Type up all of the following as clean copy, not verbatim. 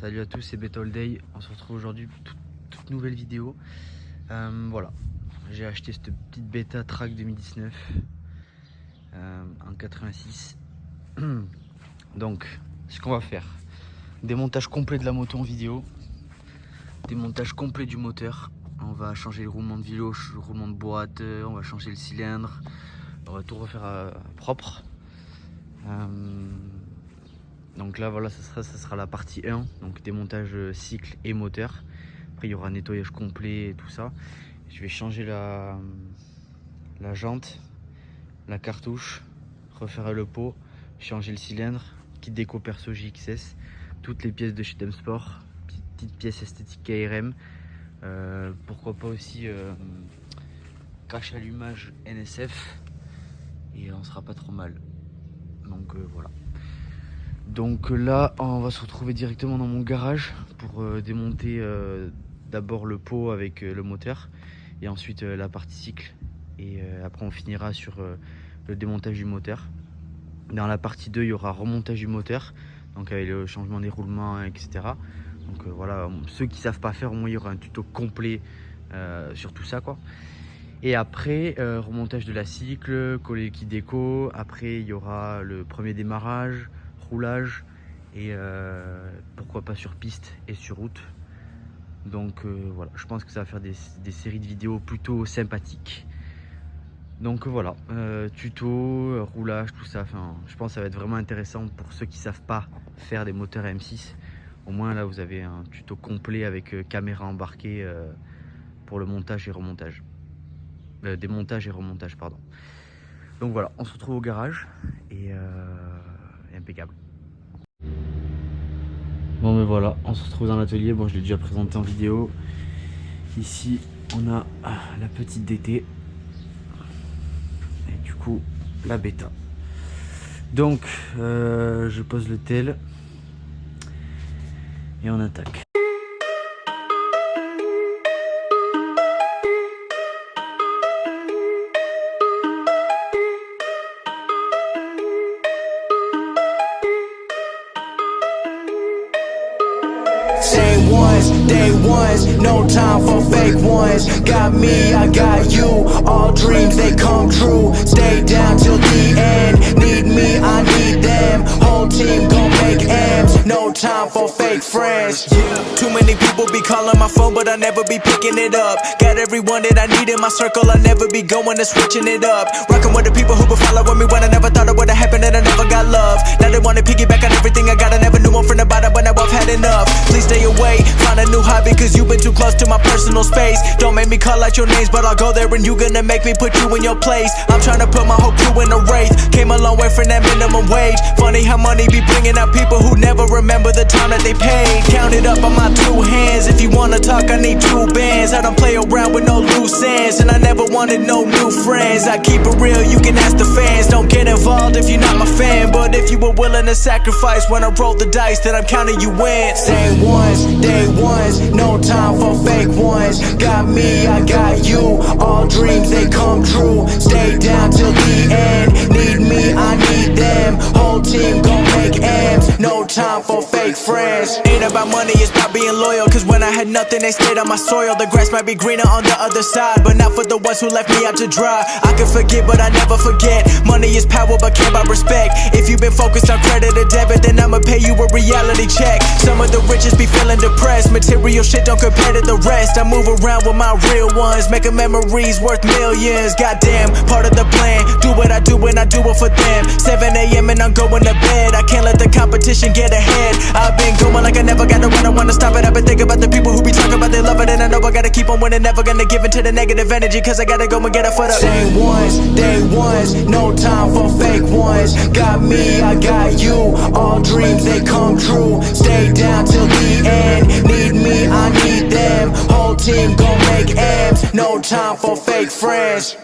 Salut à tous, c'est Battle Day. On se retrouve aujourd'hui pour toute nouvelle vidéo. Voilà, j'ai acheté cette petite bêta Track 2019 en 86. Donc, ce qu'on va faire, démontage complet de la moto en vidéo, démontage complet du moteur. On va changer le roulement de vélo, le roulement de boîte, on va changer le cylindre, on va tout refaire propre. Donc là voilà, ça sera la partie 1, donc démontage cycle et moteur. Après il y aura un nettoyage complet et tout ça. Je vais changer la jante, la cartouche, refaire le pot, changer le cylindre, kit déco perso JXS, toutes les pièces de chez Demsport, petite pièce esthétique KRM, pourquoi pas aussi cache allumage NSF, et on sera pas trop mal. Donc voilà. Donc là on va se retrouver directement dans mon garage pour démonter d'abord le pot avec le moteur et ensuite la partie cycle, et après on finira sur le démontage du moteur. Dans la partie 2 il y aura remontage du moteur, donc avec le changement des roulements, etc. Donc voilà, ceux qui savent pas faire, au moins il y aura un tuto complet sur tout ça quoi. Et après remontage de la cycle, coller le kit déco. Après il y aura le premier démarrage, roulage, et pourquoi pas sur piste et sur route. Donc voilà, je pense que ça va faire des séries de vidéos plutôt sympathiques. Donc voilà, tuto, roulage, tout ça. Enfin, je pense que ça va être vraiment intéressant pour ceux qui savent pas faire des moteurs M6. Au moins là vous avez un tuto complet avec caméra embarquée pour le montage et remontage. Démontage et remontage, pardon. Donc voilà, on se retrouve au garage et impeccable. Bon mais voilà, on se retrouve dans l'atelier. Bon, je l'ai déjà présenté en vidéo. Ici on a la petite DT et du coup la bêta. Donc je pose le tel et on attaque. Day ones, no time for fake ones. Got me, I got you. All dreams they come true. Stay down till the end. Need me, I need them. Whole team gon' make M's. No time for fake friends. Too many people be calling my phone, but I never be picking it up. Got everyone that I need in my circle. I never be going and switching it up. Rocking with the people who been following me when I never thought it would've happened and I never got love. Now they wanna piggyback on everything I got. I never knew one from the bottom, but now I've had enough. Please stay away. Find a new hobby, cause you've been too close to my personal space. Don't make me call out your names, but I'll go there and you gonna make me put you in your place. I'm trying to put my whole crew in a wraith. Came a long way from that minimum wage. Funny how money be bringing out people who never remember the time that they paid. Count it up on my two hands. If you wanna talk, I need two bands. I don't play around with no loose ends, and I never wanted no new friends. I keep it real, you can ask the fans. Don't get involved if you're not my fan, but if you were willing to sacrifice when I roll the dice, then I'm counting you in. Day ones, no time for fake ones. Got me, I got you. All dreams they come true. Stay down till the end. Need me, I need them. Whole team gon' make M's. No time for fake friends. Ain't about money, it's about being loyal. Cause when I had nothing, they stayed on my soil. The grass might be greener on the other side, but not for the ones who left me out to dry. I can forget, but I never forget. Money is power, but can't buy respect. If you've been focused on credit or debit, then I'ma pay you a reality check. Some of the richest be feeling depressed. Material shit don't compare to the rest. I move around with my real ones, making memories worth millions. Goddamn, part of the plan. Do what I do and I do it for them. 7 a.m. and I'm going to bed. I can't let the competition get ahead. I've been going like I never gotta run. I wanna stop it. I've been thinking about the people who be talking about they love it, and I know I gotta keep on winning. Never gonna give into the negative energy, cause I gotta go and get a foot up. Day ones, no time for fake ones. Got me, I got you. All dreams they come true. Stay down till the end. Need me, I need them. Whole team gon' make M's. No time for fake friends.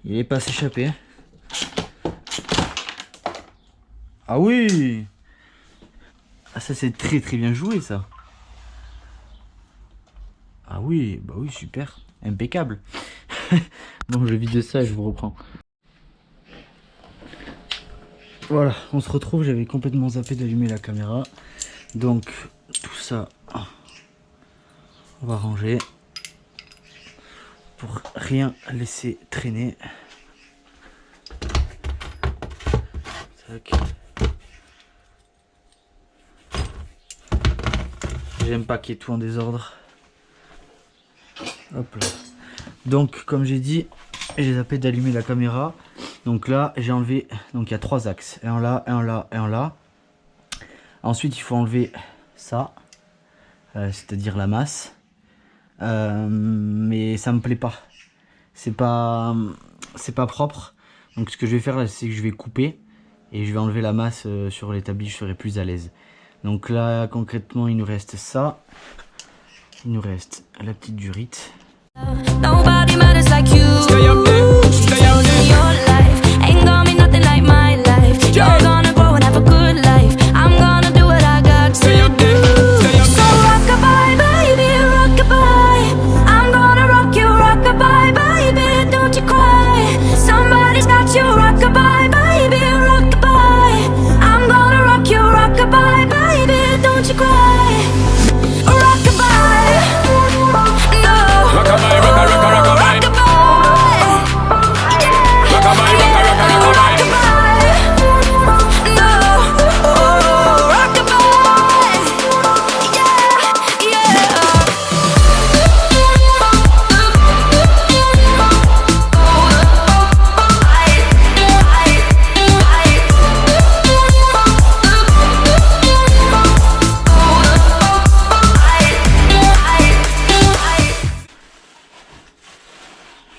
Il est pas s'échapper. Ah oui. Ah ça c'est très bien joué ça. Ah oui, bah oui, super. Impeccable. Bon, je vide ça et je vous reprends. Voilà, on se retrouve, j'avais complètement zappé d'allumer la caméra. Donc tout ça, on va ranger pour rien laisser traîner. Tac. J'aime pas qu'il y ait tout en désordre. Hop là. Donc comme j'ai dit, j'ai zappé d'allumer la caméra. Donc là j'ai enlevé, donc il y a 3 axes, un là, un là et un là. Ensuite il faut enlever ça, c'est-à-dire la masse, mais ça me plaît pas, c'est pas propre. Donc ce que je vais faire là, c'est que je vais couper et je vais enlever la masse sur l'établi, je serai plus à l'aise. Donc là concrètement il nous reste ça, il nous reste la petite durite. Nobody matters like you. Stay up there, stay up there. Your life ain't gonna be nothing like my life. You're gonna grow and have a good life. I'm gonna do what I got to do. So rock-a-bye, baby, rock-a-bye. I'm gonna rock you, rock-a-bye, baby. Don't you cry. Somebody's got you, rock-a-bye, baby, rock-a-bye. I'm gonna rock you, rock-a-bye, baby. Don't you cry.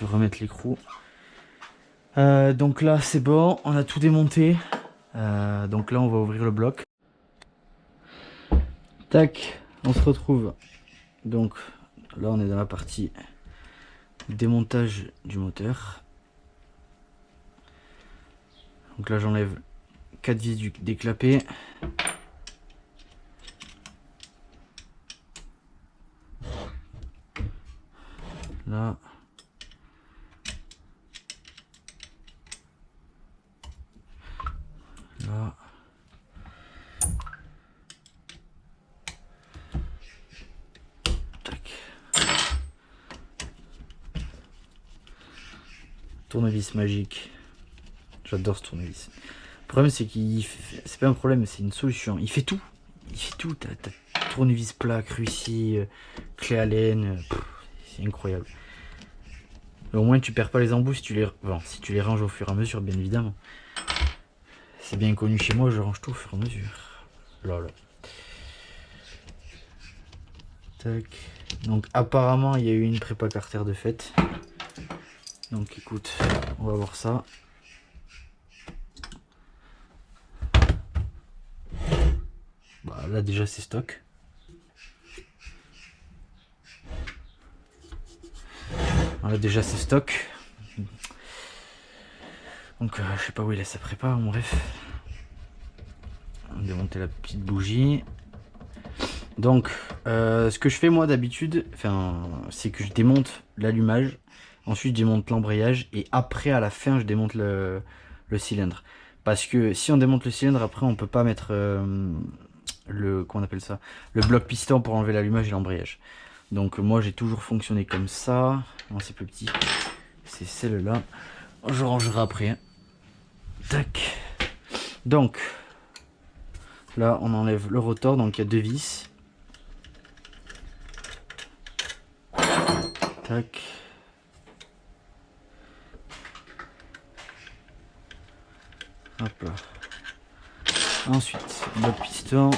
Je vais remettre l'écrou. Donc là c'est bon, on a tout démonté. Donc là on va ouvrir le bloc. Tac, on se retrouve. Donc là on est dans la partie démontage du moteur. Donc là j'enlève 4 vis déclapées. Là. Là. Tac. Tournevis magique. J'adore ce tournevis. Le problème c'est qu'il fait... c'est pas un problème, c'est une solution. Il fait tout. Il fait tout. T'as tournevis plat, cruci, clé Allen. C'est incroyable. Mais au moins tu perds pas les embouts si tu les... Bon, si tu les ranges au fur et à mesure, bien évidemment. C'est bien connu chez moi, je range tout au fur et à mesure. Là, là. Tac. Donc apparemment il y a eu une prépa Carter de fait. Donc écoute, on va voir ça. Bah, là déjà c'est stock. Là déjà c'est stock. Donc je sais pas où il a sa prépa, en bref. On va démonter la petite bougie. Donc ce que je fais moi d'habitude, c'est que je démonte l'allumage, ensuite je démonte l'embrayage et après à la fin je démonte le cylindre. Parce que si on démonte le cylindre, après on peut pas mettre comment on appelle ça, le bloc piston pour enlever l'allumage et l'embrayage. Donc moi j'ai toujours fonctionné comme ça. Non, c'est plus petit, c'est celle-là. Je rangerai après. Tac. Donc là on enlève le rotor, donc il y a 2 vis. Tac. Hop là. Ensuite le piston.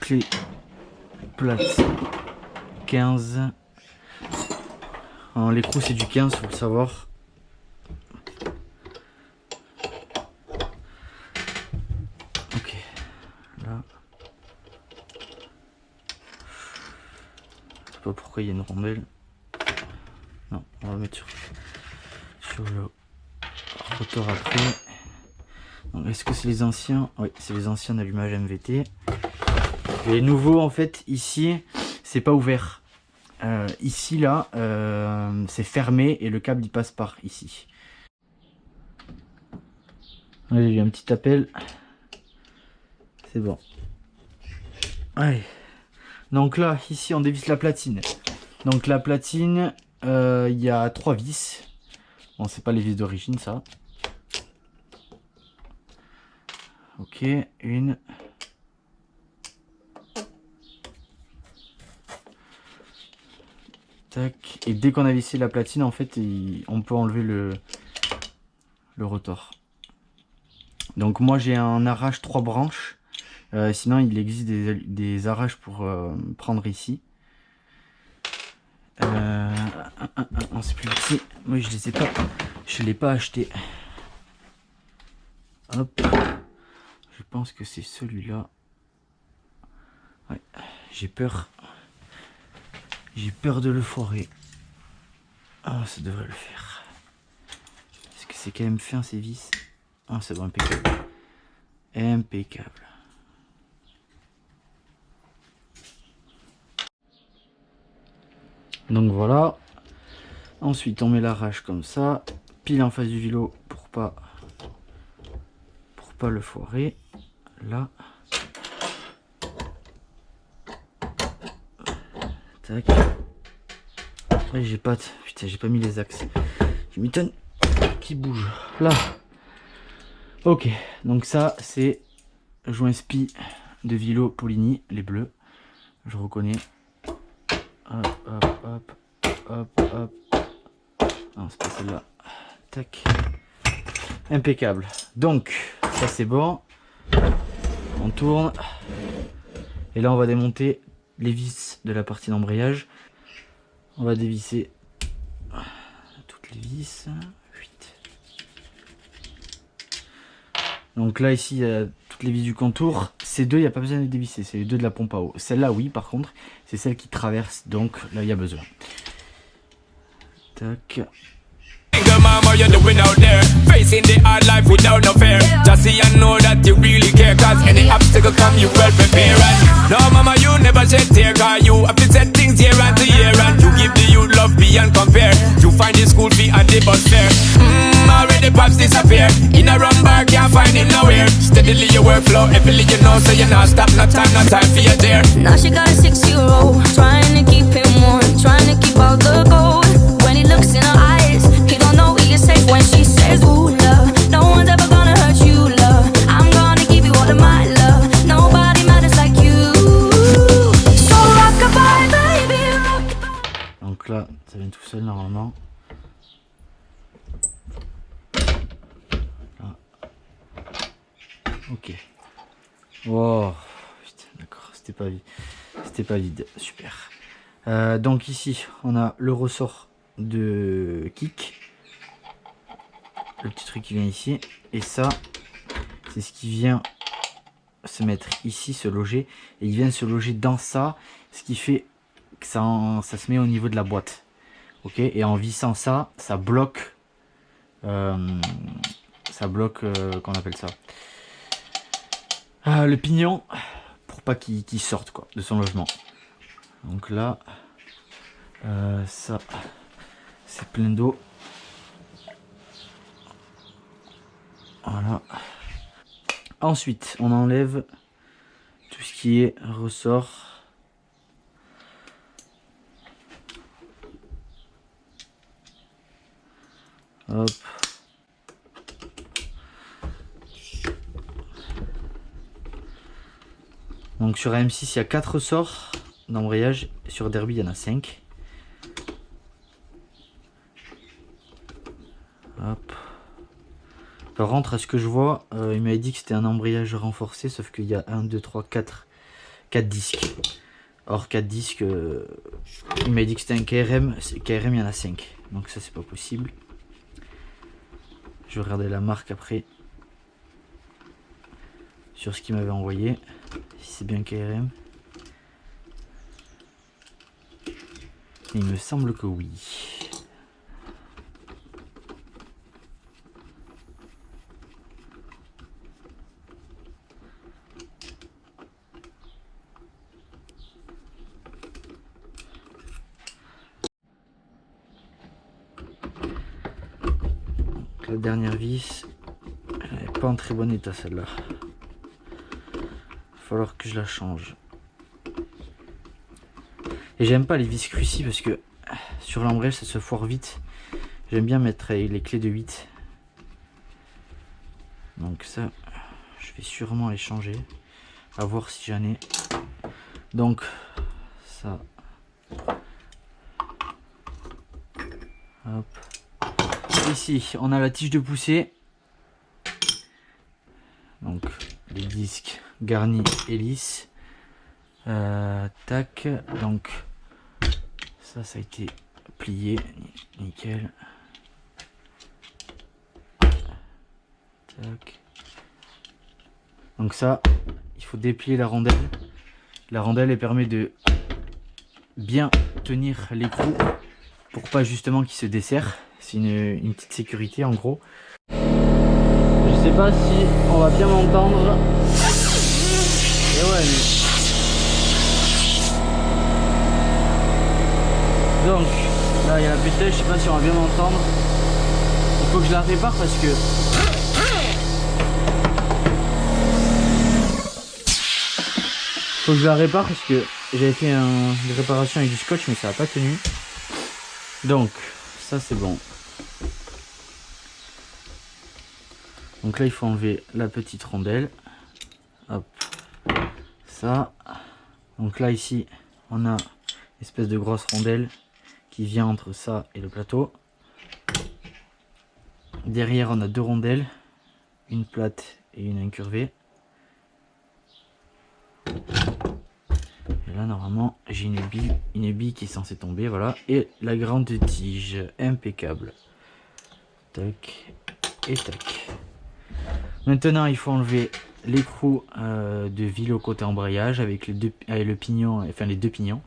Clé plate 15. L'écrou c'est du 15, faut le savoir. Ok, là. Je sais pas pourquoi il y a une rondelle. Non, on va le mettre sur le rotor après. Est-ce que c'est les anciens? Oui, c'est les anciens d'allumage MVT. Les nouveaux en fait ici c'est pas ouvert. ici là, c'est fermé et le câble il passe par ici. J'ai eu un petit appel. C'est bon. Allez. Donc là, ici, on dévisse la platine. Donc la platine, il y a 3 vis. Bon, c'est pas les vis d'origine, ça. Ok, une. Tac. Et dès qu'on a vissé la platine, en fait, on peut enlever le rotor. Donc moi, j'ai un arrache 3 branches. Sinon, il existe des arraches pour prendre ici. Non, c'est plus petit. Oui, je les ai pas. Je l'ai pas acheté. Hop. Je pense que c'est celui-là. Ouais. J'ai peur. J'ai peur de le foirer. Ah, ça devrait le faire. Est-ce que c'est quand même fin ces vis? Ah, c'est bon, impeccable. Impeccable. Donc voilà. Ensuite, on met l'arrache comme ça, pile en face du vélo pour pas le foirer. Là. Tac. Ouais, j'ai pas. Putain, j'ai pas mis les axes. Je m'étonne qui bouge. Là. Ok. Donc ça, c'est joint spi de vélo Polini, les bleus. Je reconnais. Hop, hop, hop, hop, hop. Non, c'est pas celle-là. Tac. Impeccable. Donc, ça c'est bon. On tourne. Et là, on va démonter les vis de la partie d'embrayage. On va dévisser toutes les vis. 8. Donc là, ici, il y a toutes les vis du contour. Ces deux, il n'y a pas besoin de les dévisser. C'est les deux de la pompe à eau. Celle-là, oui, par contre, c'est celle qui traverse. Donc là, il y a besoin. Tac. Mama, you're doing out there, facing the hard life without no fear. Just see and know that you really care, cause any obstacle come, you well prepare. And no, mama, you never shed tear, cause you have to set things year after year. And you give the youth love beyond compare. You find the school fee and the bus fare. Already pops disappear. In a run bar, can't find him nowhere. Steadily your workflow, everything you know, so you're not stop, no time for you there. Now she got a 6-year-old, trying to keep him warm, trying to keep all the gold. When he looks in her eyes, he don't know he is safe when she says, ooh, love, no one's ever gonna hurt you, love. I'm gonna give you all of my love. Nobody matters like you. So rockabye, baby, rockabye. Donc là, ça vient tout seul normalement. Là. Ok. Wow. Putain, d'accord, c'était pas vide. C'était pas vide. Super. Donc ici, on a le ressort de kick. Le petit truc qui vient ici. Et ça, c'est ce qui vient se mettre ici, se loger. Et il vient se loger dans ça. Ce qui fait que ça se met au niveau de la boîte. Ok. Et en vissant ça, ça bloque. Qu'on appelle ça. Le pignon. Pour pas qu'il sorte quoi, de son logement. Donc là, ça, c'est plein d'eau. Voilà. Ensuite, on enlève tout ce qui est ressort. Hop. Donc sur M6, il y a 4 ressorts d'embrayage. Sur Derby, il y en a 5. Hop. Par contre, à ce que je vois, il m'avait dit que c'était un embrayage renforcé, sauf qu'il y a 1, 2, 3, 4 disques. Or, 4 disques, il m'a dit que c'était un KRM. KRM, il y en a 5. Donc ça, c'est pas possible. Je vais regarder la marque après. Sur ce qu'il m'avait envoyé. Si c'est bien KRM. Il me semble que oui. la dernière vis, elle n'est pas en très bon état celle-là. Il va falloir que je la change. Et j'aime pas les vis cruci parce que sur l'embrayage ça se foire vite. J'aime bien mettre les clés de 8. Donc ça, je vais sûrement les changer. À voir si j'en ai. Donc ça. Hop. Ici, on a la tige de poussée. Donc les disques garnis et lisses. Tac. Donc ça a été plié. Nickel. Tac. Donc ça, il faut déplier la rondelle. La rondelle elle permet de bien tenir l'écrou pour pas justement qu'il se desserre. C'est une petite sécurité en gros. Je sais pas si on va bien m'entendre. Et ouais mais... Donc là il y a la pételle, je sais pas si on va bien m'entendre. Il faut que je la répare parce que... Faut que je la répare parce que j'avais fait une réparation avec du scotch mais ça n'a pas tenu. Donc ça c'est bon. Donc là il faut enlever la petite rondelle. Hop. Ça. Donc là ici on a une espèce de grosse rondelle qui vient entre ça et le plateau. Derrière on a deux rondelles. Une plate et une incurvée. Et là normalement j'ai une bille qui est censée tomber, voilà, et la grande tige impeccable. Tac et tac. Maintenant il faut enlever l'écrou de vis au côté embrayage avec les deux pignons, enfin les deux pignons,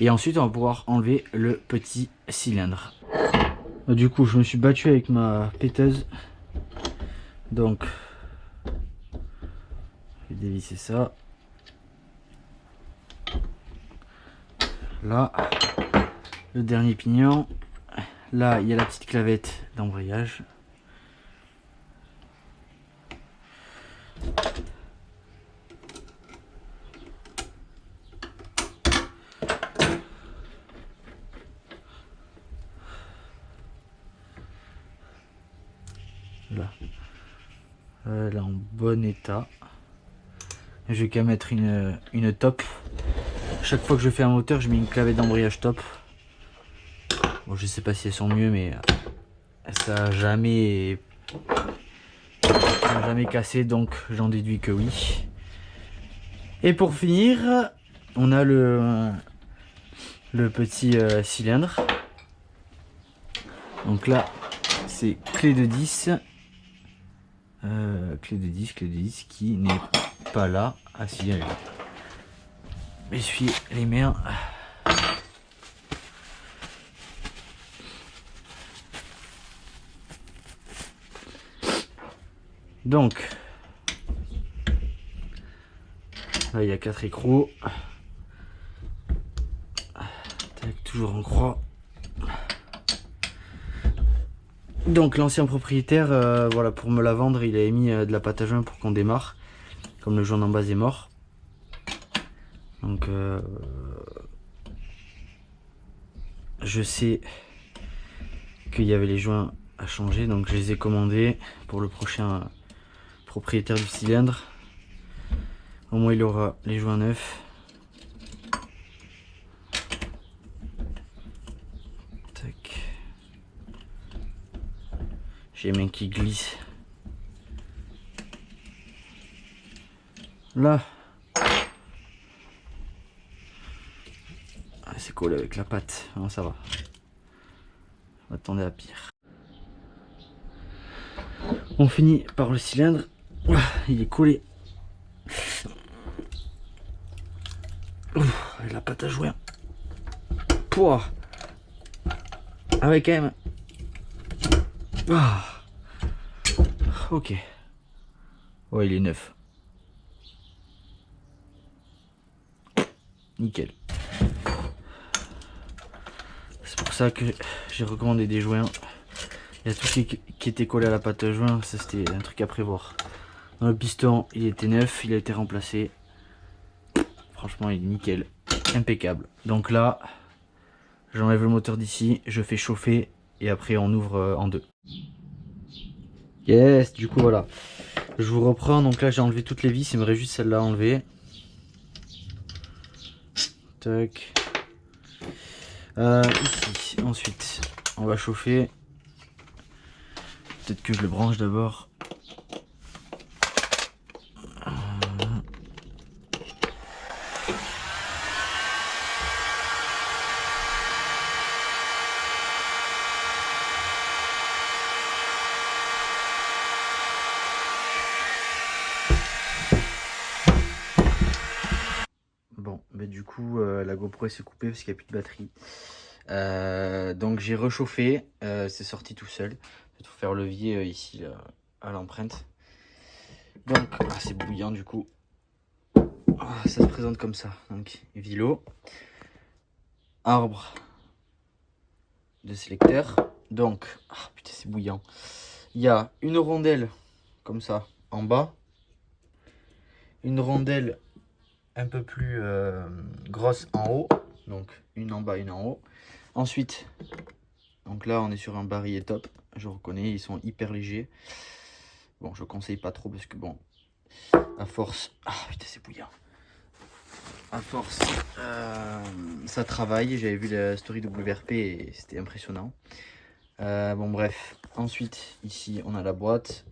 et ensuite on va pouvoir enlever le petit cylindre. Du coup je me suis battu avec ma péteuse, donc je vais dévisser ça. Là, le dernier pignon. Là, il y a la petite clavette d'embrayage. Là. Elle est en bon état. Je vais qu'à mettre une top. Chaque fois que je fais un moteur, je mets une clavette d'embrayage top. Bon, je sais pas si elles sont mieux, mais ça n'a jamais cassé, donc j'en déduis que oui. Et pour finir, on a le petit cylindre. Donc là, c'est clé de 10. Clé de 10 qui n'est pas là. Ah si, elle est là. Essuyer les mains. Donc là il y a 4 écrous. Tac, toujours en croix. Donc l'ancien propriétaire, voilà, pour me la vendre, il avait mis de la pâte à joint pour qu'on démarre. Comme le joint en base est mort. Donc je sais qu'il y avait les joints à changer, donc je les ai commandés pour le prochain propriétaire du cylindre. Au moins il aura les joints neufs. Tac. J'ai les mains qui glissent. Là. C'est collé avec la pâte, non, ça va. On va attendre à pire. On finit par le cylindre. Il est collé. Avec la pâte à joint. Pouah. Ah ouais, quand même. Ah. Ok. Ouais, il est neuf. Nickel. C'est pour ça que j'ai recommandé des joints Il y a tout qui était collé à la pâte à joint, ça c'était un truc à prévoir. Dans le piston, il était neuf, il a été remplacé. Franchement, il est nickel, impeccable. Donc là, j'enlève le moteur d'ici, je fais chauffer et après on ouvre en deux. Yes, du coup voilà. Je vous reprends, donc là j'ai enlevé toutes les vis, il me reste juste celle-là à enlever. Tac. Ici, ensuite, on va chauffer. Peut-être que je le branche d'abord. Bon, bah du coup, la GoPro s'est coupée parce qu'il n'y a plus de batterie. Donc j'ai rechauffé, c'est sorti tout seul. Je vais faire levier ici là, à l'empreinte. Donc c'est bouillant du coup. Ça se présente comme ça. Donc vilo, arbre de sélecteur. Donc, putain c'est bouillant. Il y a une rondelle comme ça en bas. Une rondelle un peu plus grosse en haut. Donc une en bas, une en haut. Ensuite, donc là on est sur un barillet top. Je reconnais, ils sont hyper légers. Bon, je conseille pas trop parce que bon, à force... putain c'est bouillant. À force, ça travaille. J'avais vu la story WRP et c'était impressionnant. Bon bref, ensuite ici on a la boîte.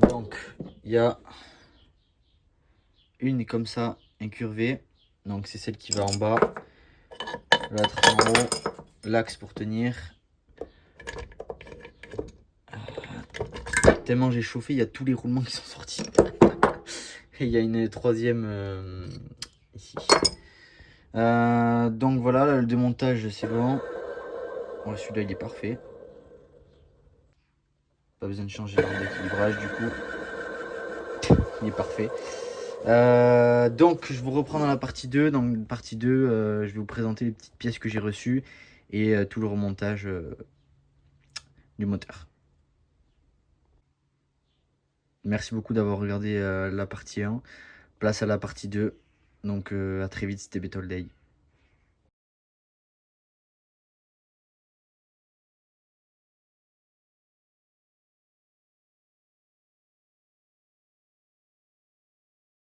Donc il y a une comme ça incurvée, donc c'est celle qui va en bas, l'autre en haut, l'axe pour tenir. Tellement j'ai chauffé, il y a tous les roulements qui sont sortis. Et il y a une troisième ici. Donc voilà, là, le démontage c'est bon. Bon, celui-là il est parfait. Pas besoin de changer l'ordre d'équilibrage du coup. Il est parfait. Donc je vous reprends dans la partie 2. Dans la partie 2, je vais vous présenter les petites pièces que j'ai reçues et tout le remontage du moteur. Merci beaucoup d'avoir regardé la partie 1. Place à la partie 2. Donc à très vite, c'était Battle Day.